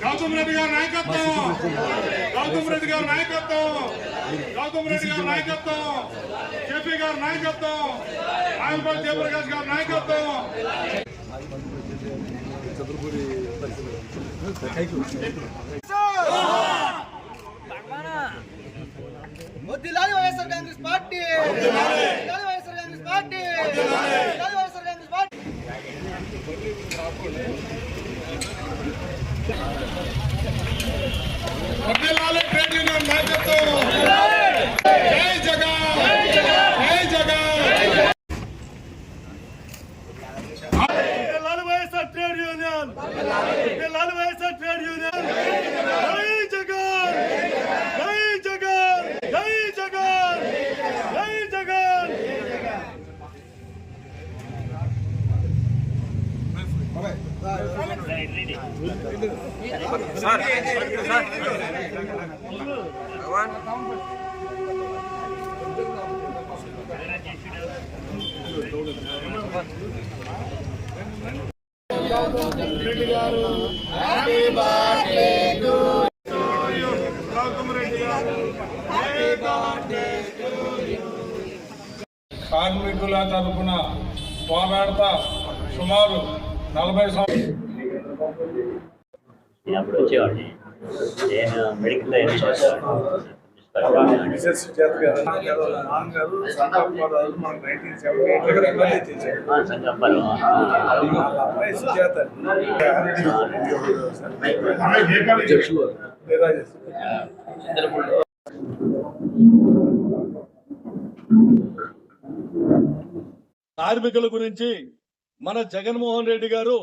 గౌతమ్ రెడ్డి గారి నాయకత్వం, గౌతమ్ రెడ్డి గారి నాయకత్వం, గౌతమ్ రెడ్డి గారి నాయకత్వం, కేపీ గారి నాయకత్వం, ఆయనపల్లి జయప్రకాష్ గారి నాయకత్వం. వదిలాలి వైఎస్ఆర్ కాంగ్రెస్ పార్టీ, వదిలాలి వైఎస్ఆర్ కాంగ్రెస్ పార్టీ, వదిలాలి వైఎస్ఆర్ కాంగ్రెస్ పార్టీ. వదిలాలి ట్రేడ్ యూనియన్ నాయకత్వం. జై జగన్, జై జగన్. వదిలాలి వైఎస్ఆర్ ట్రేడ్ యూనియన్, వదిలాలి వైఎస్ఆర్ ట్రేడ్ యూనియన్. జై జగన్, జై జగన్, జై జగన్, జై Jagan. Reddy garu happy birthday to you. Gautam Reddy garu happy birthday to you. కార్మికుల తరపున పోరాడతా సుమారు 40 సంవత్సరాలు అప్పుడు వచ్చేవాడిని. నేను మెడికల్ కార్మికుల గురించి మన జగన్మోహన్ రెడ్డి గారు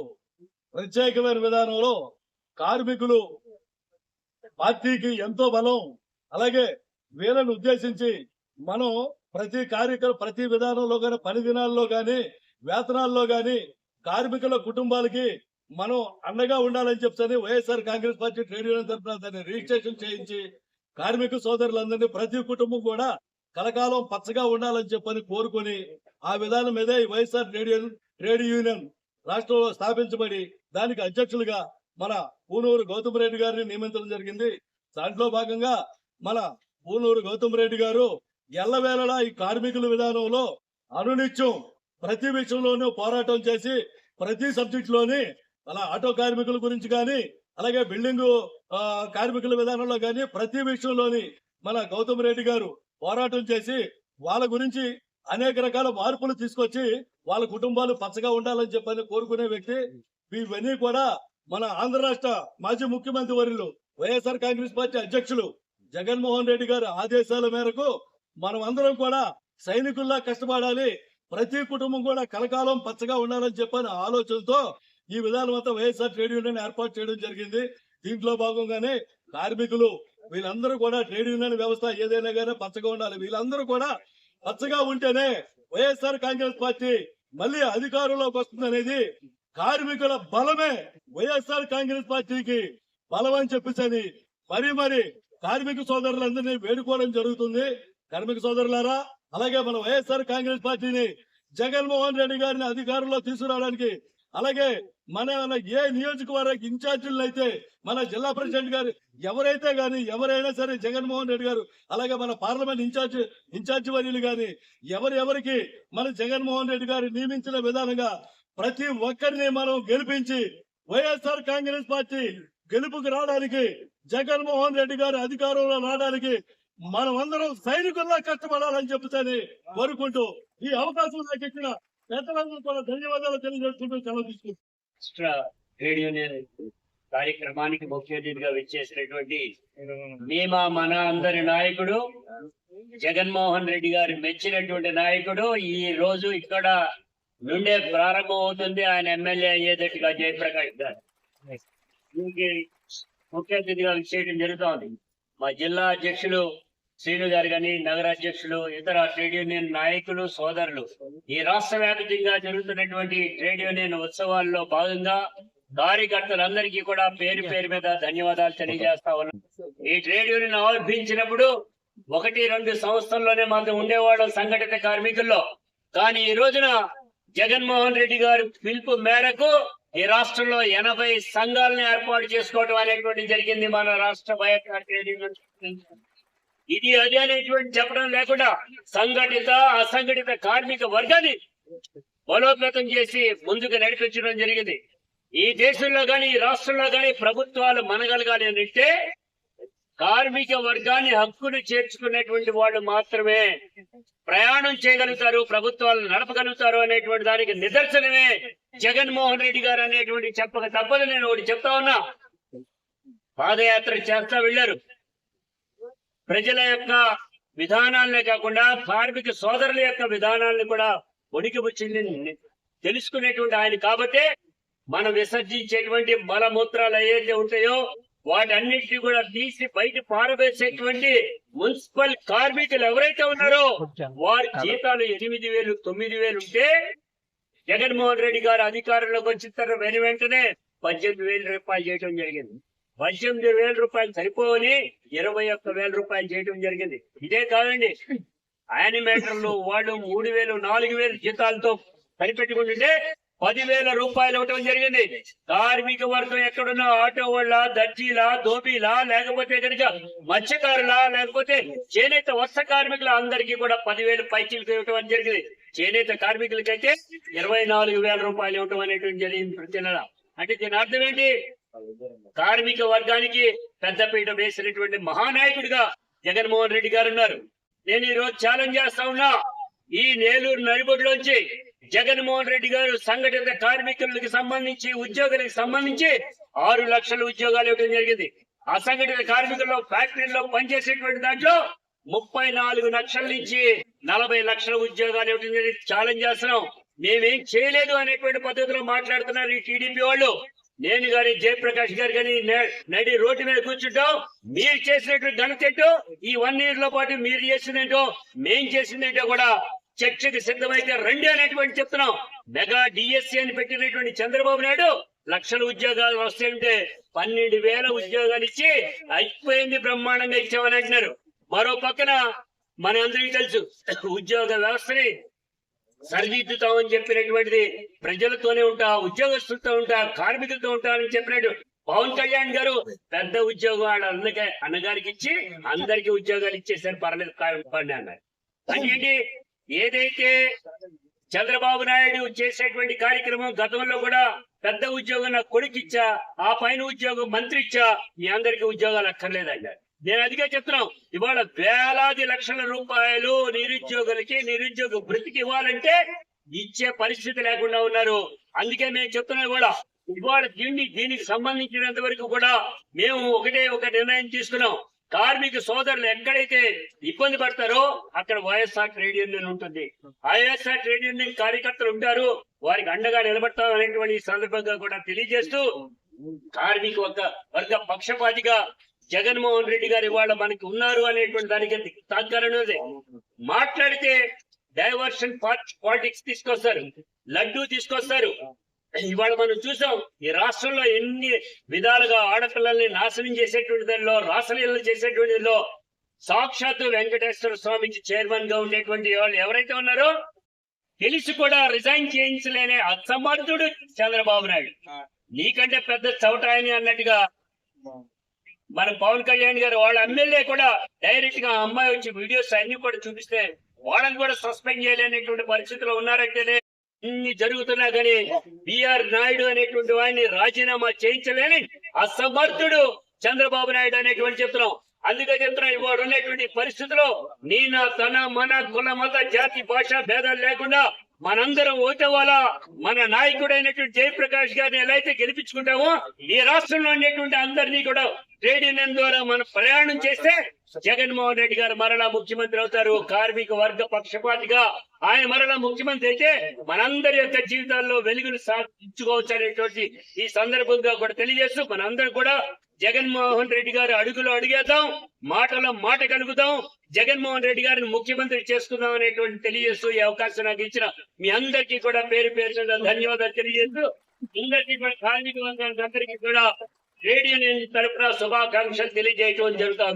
ప్రత్యేకమైన విధానంలో కార్మికులు పార్టీకి ఎంతో బలం, అలాగే వీళ్ళను ఉద్దేశించి మనం ప్రతి విధానంలో కానీ, పని దినాల్లో కానీ, వేతనాల్లో కానీ కార్మికుల కుటుంబాలకి మనం అండగా ఉండాలని చెప్తే YSR Congress party trade union తరఫున దాన్ని రిజిస్ట్రేషన్ చేయించి కార్మిక సోదరులందరినీ ప్రతి కుటుంబం కూడా కలకాలం పచ్చగా ఉండాలని చెప్పని కోరుకొని ఆ విధానం మీదే వైఎస్ఆర్ ట్రేడ్ యూనియన్ రాష్ట్రంలో స్థాపించబడి దానికి అధ్యక్షులుగా మన పూనూరు గౌతమ్ రెడ్డి గారిని నియమించడం జరిగింది. దాంట్లో భాగంగా మన పూనూరు గౌతమ్ రెడ్డి గారు ఎల్లవేళలా ఈ కార్మికుల విధానంలో అనునిత్యం ప్రతి విషయంలోనూ పోరాటం చేసి ప్రతి సబ్జెక్ట్ లోని అలా ఆటో కార్మికుల గురించి కానీ, అలాగే బిల్డింగ్ కార్మికుల విధానంలో కానీ ప్రతి విషయంలోని మన గౌతమ్ రెడ్డి గారు పోరాటం చేసి వాళ్ళ గురించి అనేక రకాల మార్పులు తీసుకొచ్చి వాళ్ళ కుటుంబాలు పచ్చగా ఉండాలని చెప్పని కోరుకునే వ్యక్తి. ఇవన్నీ కూడా మన ఆంధ్ర రాష్ట్ర మాజీ ముఖ్యమంత్రి వర్యులు వైఎస్ఆర్ కాంగ్రెస్ పార్టీ అధ్యక్షులు జగన్మోహన్ రెడ్డి గారి ఆదేశాల మేరకు మనం అందరం కూడా సైనికుల్లా కష్టపడాలి, ప్రతి కుటుంబం కూడా కలకాలం పచ్చగా ఉండాలని చెప్పని ఆలోచనతో ఈ విధానం అంతా వైఎస్ఆర్ ట్రేడ్ యూనియన్ ఏర్పాటు చేయడం జరిగింది. దీంట్లో భాగంగానే కార్మికులు వీళ్ళందరూ కూడా ట్రేడ్ యూనియన్ వ్యవస్థ ఏదైనా కానీ పచ్చగా ఉండాలి. వీళ్ళందరూ కూడా పచ్చగా ఉంటేనే వైఎస్ఆర్ కాంగ్రెస్ పార్టీ మళ్ళీ అధికారంలోకి వస్తుందనేది కార్మికుల బలమే వైఎస్ఆర్ కాంగ్రెస్ పార్టీకి బలం అని చెప్పేసి మరి కార్మిక సోదరులందరినీ వేడుకోవడం జరుగుతుంది. కార్మిక సోదరులారా, అలాగే మన వైఎస్ఆర్ కాంగ్రెస్ పార్టీని జగన్మోహన్ రెడ్డి గారిని అధికారంలో తీసుకురావడానికి, అలాగే మన ఏ నియోజకవర్గ ఇన్ఛార్జీలను అయితే మన జిల్లా ప్రెసిడెంట్ గారు ఎవరైనా సరే జగన్మోహన్ రెడ్డి గారు, అలాగే మన పార్లమెంట్ ఇన్ఛార్జి వర్యులు గాని ఎవరికి మన జగన్మోహన్ రెడ్డి గారు నియమించిన విధానంగా ప్రతి ఒక్కరిని మనం గెలిపించి వైఎస్ఆర్ కాంగ్రెస్ పార్టీ గెలుపుకు రావడానికి, జగన్మోహన్ రెడ్డి గారు అధికారంలో రావడానికి మనం అందరం సైనికుల్లా కష్టపడాలని చెప్తాని కోరుకుంటూ ఈ అవకాశం నాకు ఇచ్చిన పెద్దలందరూ కూడా ధన్యవాదాలు తెలియజేసుకుంటూ సెలవు తీసుకుంటాం. ట్రేడ్ యూనియన్ కార్యక్రమానికి ముఖ్య అతిథిగా విచ్చేసినటువంటి మన అందరి నాయకుడు జగన్మోహన్ రెడ్డి గారు మెచ్చినటువంటి నాయకుడు ఈ రోజు ఇక్కడ నుండే ప్రారంభం అవుతుంది. ఆయన ఎమ్మెల్యే అయ్యేటట్టుగా జయప్రకాష్ గారు ముఖ్య అతిథిగా విచ్చేయడం జరుగుతోంది. మా జిల్లా అధ్యక్షులు శ్రీను గారు గాని, నగరాధ్యక్షులు, ఇతర ట్రేడ్ యూనియన్ నాయకులు, సోదరులు ఈ రాష్ట్ర వ్యాప్తంగా జరుగుతున్నటువంటి ట్రేడ్ యూనియన్ ఉత్సవాల్లో భాగంగా కార్యకర్తలందరికీ కూడా పేరు మీద ధన్యవాదాలు తెలియజేస్తా ఉన్నాం. ఈ ట్రేడ్ యూనియన్ ఆవిర్భించినప్పుడు 1-2 సంస్థల్లోనే మాత్రం ఉండేవాడు సంఘటిత కార్మికుల్లో. కానీ ఈ రోజున జగన్మోహన్ రెడ్డి గారు పిలుపు మేరకు ఈ రాష్ట్రంలో 80 సంఘాలను ఏర్పాటు చేసుకోవడం అనేటువంటి జరిగింది మన రాష్ట్ర బయోకార్ ట్రేడ్ యూనియన్. ఇది అదే అనేటువంటి చెప్పడం లేకుండా సంఘటిత అసంఘటిత కార్మిక వర్గాన్ని బలోపేతం చేసి ముందుకు నడిపించడం జరిగింది. ఈ దేశంలో గాని ఈ రాష్ట్రంలో గాని ప్రభుత్వాలు మనగలగాలి అంటే కార్మిక వర్గాన్ని హక్కును చేర్చుకునేటువంటి వాళ్ళు మాత్రమే ప్రయాణం చేయగలుగుతారు, ప్రభుత్వాలు నడపగలుగుతారు అనేటువంటి దానికి నిదర్శనమే జగన్మోహన్ రెడ్డి గారు అనేటువంటి చెప్పక తప్పదు. నేను ఒకటి చెప్తా ఉన్నా, పాదయాత్ర చేస్తా వెళ్ళారు. ప్రజల యొక్క విధానాలనే కాకుండా కార్మిక సోదరుల యొక్క విధానాలను కూడా ఉనికిపుచ్చింది తెలుసుకునేటువంటి ఆయన కాబట్టే మనం విసర్జించేటువంటి మలమూత్రాలు ఏదైతే ఉంటాయో వాటన్నిటిని కూడా తీసి బయట పారవేసేటువంటి మున్సిపల్ కార్మికులు ఎవరైతే ఉన్నారో వారి జీతాలు 8,000, 9,000 ఉంటే జగన్మోహన్ రెడ్డి గారు అధికారంలోకి వచ్చిన వెంటనే 18,000 రూపాయలు చేయడం జరిగింది. 18,000 రూపాయలు సరిపోని 21,000 రూపాయలు చేయడం జరిగింది. ఇదే కాదండి, యానిమేటర్లు వాళ్ళు 3,000, 4,000 జీతాలతో సరిపెట్టుకుంటుంటే 10,000 రూపాయలు ఇవ్వటం జరిగింది. కార్మిక వర్గం ఎక్కడున్నా ఆటో వాళ్ళ, దర్జీలా, దోబీలా, లేకపోతే కనుక మత్స్యకారులా, లేకపోతే చేనేత వస్త్ర కార్మికుల అందరికీ కూడా 10,000 పైచీలకు ఇవ్వటం జరిగింది. చేనేత కార్మికులకైతే 24,000 రూపాయలు ఇవ్వటం అనేటువంటి జరిగింది ప్రతి నెల. అంటే దీని అర్థం ఏంటి? కార్మిక వర్గానికి పెద్దపీట వేసినటువంటి మహానాయకుడిగా జగన్మోహన్ రెడ్డి గారు ఉన్నారు. నేను ఈ రోజు ఛాలెంజ్ చేస్తా ఉన్నా, ఈ నేలూరు నడిబొడ్లోంచి జగన్మోహన్ రెడ్డి గారు సంఘటిత కార్మికులకు సంబంధించి ఉద్యోగులకు సంబంధించి 6 లక్షల ఉద్యోగాలు ఇవ్వడం జరిగింది. అసంఘటిత కార్మికుల్లో ఫ్యాక్టరీలో పనిచేసేటువంటి దాంట్లో 34 లక్షల నుంచి 40 లక్షల ఉద్యోగాలు ఇవ్వడం జరిగింది. ఛాలెంజ్ చేస్తున్నాం. మేమేం చేయలేదు అనేటువంటి పద్ధతిలో మాట్లాడుతున్నారు ఈ టీడీపీ వాళ్ళు. నేను గాని జయప్రకాష్ గారు కానీ నడి రోడ్డు మీద కూర్చుంటాం. మీరు చేసినటువంటి ఘనత ఏంటో, ఈ 1 year లో పాటు మీరు చేసిందేంటో, మేం చేసిందేంటో కూడా చర్చకు సిద్ధమైతే రండి అనేటువంటి చెప్తున్నాం. మెగా డిఎస్సీ అని పెట్టినటువంటి చంద్రబాబు నాయుడు లక్షల ఉద్యోగాలు వస్తాయంటే 12,000 ఉద్యోగాలు ఇచ్చి అయిపోయింది, బ్రహ్మాండంగా ఇచ్చామని అంటున్నారు. మరో పక్కన మన అందరికీ తెలుసు, ఉద్యోగ వ్యవస్థని సరిదిద్దుతామని చెప్పినటువంటిది ప్రజలతోనే ఉంటా, ఉద్యోగస్తులతో ఉంటా, కార్మికులతో ఉంటా అని చెప్పినట్టు పవన్ కళ్యాణ్ గారు పెద్ద ఉద్యోగం అందుకే అన్నగారికి ఇచ్చి అందరికి ఉద్యోగాలు ఇచ్చేసారు, పర్లేదు పని అన్నారు. అంటే ఏంటి? ఏదైతే చంద్రబాబు నాయుడు చేసేటువంటి కార్యక్రమం గతంలో కూడా పెద్ద ఉద్యోగం నా కొడుకు ఇచ్చా, ఆ పైన ఉద్యోగం మంత్రి ఇచ్చా, మీ అందరికి ఉద్యోగాలు అక్కర్లేదన్నారు. నేను అదిగా చెప్తున్నాం, ఇవాళ వేలాది లక్షల రూపాయలు నిరుద్యోగులకి నిరుద్యోగ భృతికి ఇవ్వాలంటే ఇచ్చే పరిస్థితి లేకుండా ఉన్నారు. అందుకే మేము చెప్తున్నాం, ఇవాళ దీనికి సంబంధించినంత వరకు కూడా మేము ఒక నిర్ణయం తీసుకున్నాం. కార్మిక సోదరులు ఎక్కడైతే ఇబ్బంది పడతారో అక్కడ వైఎస్ఆర్ ట్రేడ్ యూనియన్ ఉంటుంది. వైఎస్ఆర్ ట్రేడ్ యూనియన్ కార్యకర్తలు ఉంటారు, వారికి అండగా నిలబడతాం అనేటువంటి ఈ సందర్భంగా కూడా తెలియజేస్తూ కార్మిక వర్గ పక్షపాతిగా జగన్మోహన్ రెడ్డి గారు ఇవాళ మనకి ఉన్నారు అనేటువంటి దానికి తాత్కారం మాట్లాడితే డైవర్షన్ పాలిటిక్స్ తీసుకొస్తారు, లడ్డూ తీసుకొస్తారు. ఇవాళ మనం చూసాం, ఈ రాష్ట్రంలో ఎన్ని విధాలుగా ఆడపిల్లల్ని నాశనం చేసేటువంటి దానిలో, రాసలీలలు చేసేటువంటి దానిలో సాక్షాత్తు వెంకటేశ్వర స్వామికి చైర్మన్ గా ఉండేటువంటి వాళ్ళు ఎవరైతే ఉన్నారో తెలిసి కూడా రిజైన్ చేయించలేని అసమర్థుడు చంద్రబాబు నాయుడు. నీకంటే పెద్ద చవటాయని అన్నట్టుగా మన పవన్ కళ్యాణ్ గారు వాళ్ళ ఎమ్మెల్యే కూడా డైరెక్ట్ గా అమ్మాయి వచ్చి వీడియోస్ అన్ని కూడా చూపిస్తే వాళ్ళని కూడా సస్పెండ్ చేయలేనటువంటి పరిస్థితిలో ఉన్నారంటేనే ఇన్ని జరుగుతున్నా కానీ బిఆర్ నాయుడు అనేటువంటి వాడిని రాజీనామా చేయించలేని అసమర్థుడు చంద్రబాబు నాయుడు అనేటువంటి చెప్తున్నాం. అందుకే చెప్తున్నాం, ఇవాళ ఉన్నటువంటి పరిస్థితిలో తన మన కుల మత జాతి భాష భేదాలు లేకుండా మనందరం ఓటవాలా మన నాయకుడైనటువంటి జయప్రకాష్ గారిని ఎలా అయితే గెలిపించుకుంటామో ఈ రాష్ట్రంలో ఉండేటువంటి అందరినీ కూడా ట్రేడ్ యూనియన్ ద్వారా మనం ప్రయాణం చేస్తే జగన్మోహన్ రెడ్డి గారు మరలా ముఖ్యమంత్రి అవుతారు. కార్మిక వర్గ పక్షపాతిగా ఆయన మరలా ముఖ్యమంత్రి అయితే మనందరి యొక్క జీవితాల్లో వెలుగులు సాధించుకోవచ్చు అనేటువంటి ఈ సందర్భంగా కూడా తెలియజేస్తూ మనందరం కూడా జగన్మోహన్ రెడ్డి గారు అడుగులో అడిగేద్దాం, మాటలో మాట కలుగుదాం, జగన్మోహన్ రెడ్డి గారిని ముఖ్యమంత్రి చేసుకుందాం అనేటువంటి తెలియజేస్తూ ఈ అవకాశం నాకు ఇచ్చిన మీ అందరికీ కూడా పేరు పేరు ధన్యవాదాలు తెలియజేస్తూ అందరికీ కూడా కార్మిక వర్గానికి అందరికీ కూడా ట్రేడ్ యూనియన్ తరఫున శుభాకాంక్షలు తెలియజేయడం జరుగుతుంది.